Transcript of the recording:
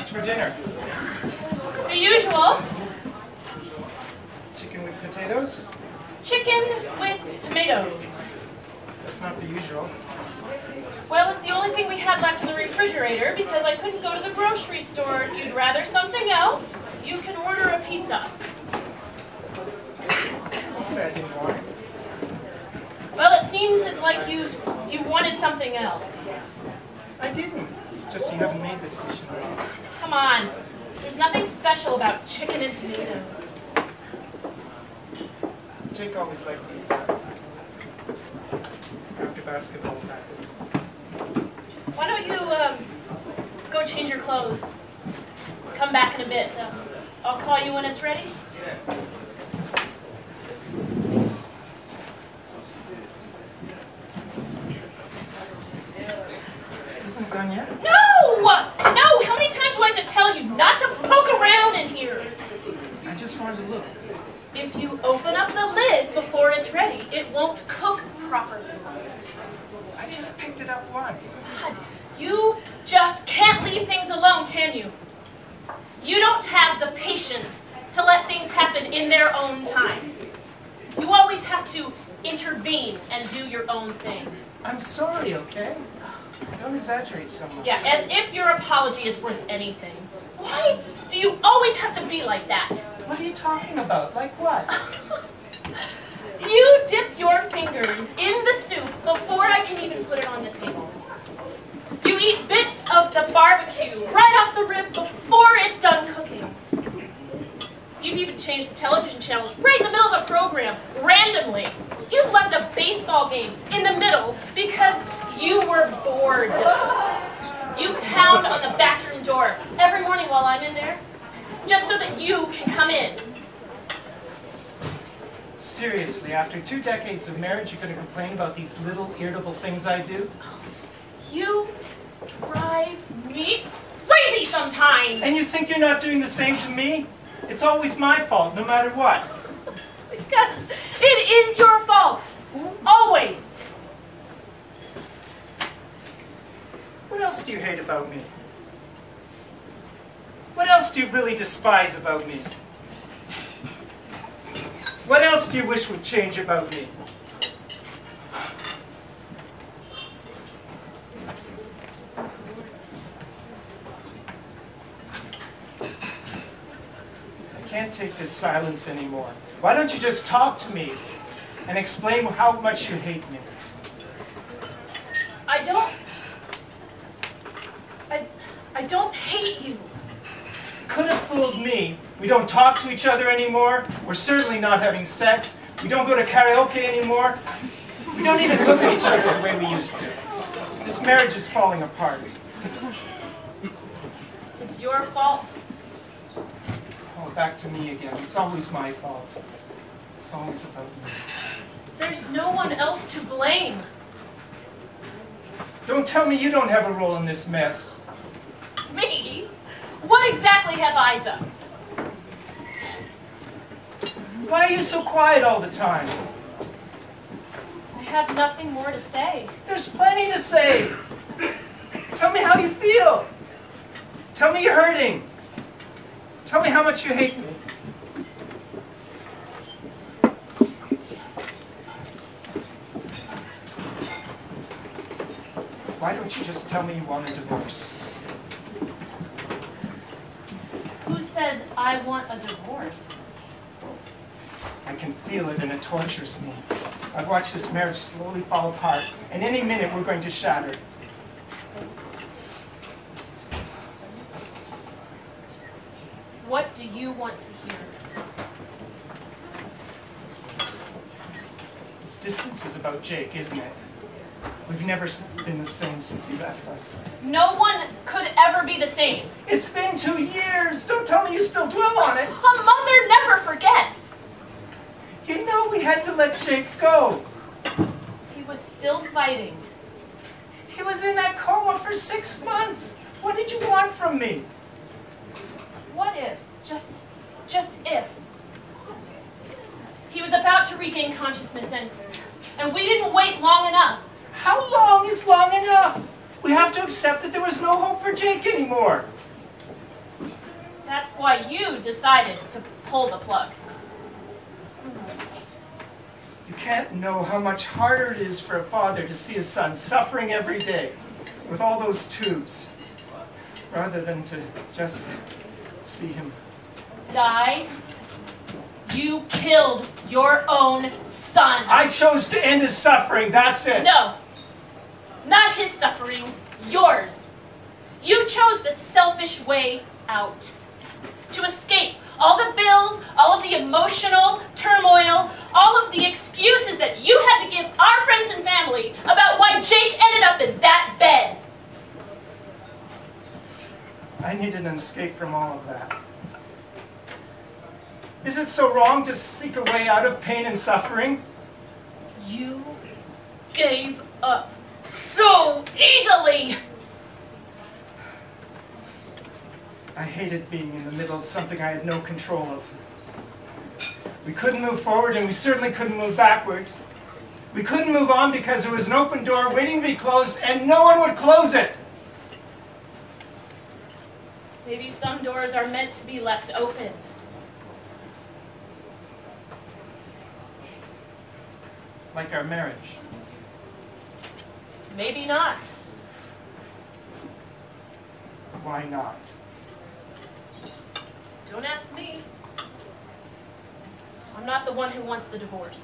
What's for dinner? The usual. Chicken with potatoes? Chicken with tomatoes. That's not the usual. Well, it's the only thing we had left in the refrigerator because I couldn't go to the grocery store. If you'd rather something else, you can order a pizza. What's that, didn't want it? Well, it seems as like you wanted something else. I didn't. It's just you haven't made this dish in a while. Come on. There's nothing special about chicken and tomatoes. Jake always liked to eat that after basketball practice. Why don't you go change your clothes? Come back in a bit. I'll call you when it's ready. Isn't it done yet? No! No! How many times do I have to tell you not to poke around in here? I just wanted to look. If you open up the lid before it's ready, it won't cook properly. I just picked it up once. God, you just can't leave things alone, can you? You don't have the patience to let things happen in their own time. You always have to intervene and do your own thing. I'm sorry, okay? Don't exaggerate so much. Yeah, as if your apology is worth anything. Why do you always have to be like that? What are you talking about? Like what? You dip your fingers in the soup before I can even put it on the table. You eat bits of the barbecue right off the rib before it's done cooking. You've even changed the television channels right in the middle of a program, randomly. You've left a baseball game in the middle because you were bored. You pound on the bathroom door every morning while I'm in there, just so that you can come in. Seriously, after 2 decades of marriage, you're going to complain about these little irritable things I do? You drive me crazy sometimes. And you think you're not doing the same to me? It's always my fault, no matter what. Because it is your fault. Always. What else do you hate about me? What else do you really despise about me? What else do you wish would change about me? I can't take this silence anymore. Why don't you just talk to me and explain how much you hate me? I don't hate you. Could have fooled me. We don't talk to each other anymore. We're certainly not having sex. We don't go to karaoke anymore. We don't even look at each other the way we used to. This marriage is falling apart. It's your fault. Oh, back to me again. It's always my fault. It's always about me. There's no one else to blame. Don't tell me you don't have a role in this mess. Me? What exactly have I done? Why are you so quiet all the time? I have nothing more to say. There's plenty to say. Tell me how you feel. Tell me you're hurting. Tell me how much you hate me. Why don't you just tell me you want a divorce? Who says I want a divorce? I can feel it and it tortures me. I've watched this marriage slowly fall apart, and any minute we're going to shatter. What do you want to hear? This distance is about Jake, isn't it? We've never been the same since he left us. No one could ever be the same. It's been 2 years. Don't tell me you still dwell on it. A mother never forgets. You know we had to let Jake go. He was still fighting. He was in that coma for 6 months. What did you want from me? What if? Just if. He was about to regain consciousness and we didn't wait long enough. How long is long enough? We have to accept that there was no hope for Jake anymore. That's why you decided to pull the plug. You can't know how much harder it is for a father to see his son suffering every day with all those tubes, rather than to just see him Die? You killed your own son. I chose to end his suffering, that's it. No, not his suffering, yours. You chose the selfish way out. To escape all the bills, all of the emotional turmoil, all of the excuses that you had to give our friends and family about why Jake ended up in that bed. I needed an escape from all of that. Is it so wrong to seek a way out of pain and suffering? You gave up so easily. I hated being in the middle of something I had no control of. We couldn't move forward, and we certainly couldn't move backwards. We couldn't move on because there was an open door waiting to be closed, and no one would close it. Maybe some doors are meant to be left open. Like our marriage. Maybe not. Why not? Don't ask me. I'm not the one who wants the divorce.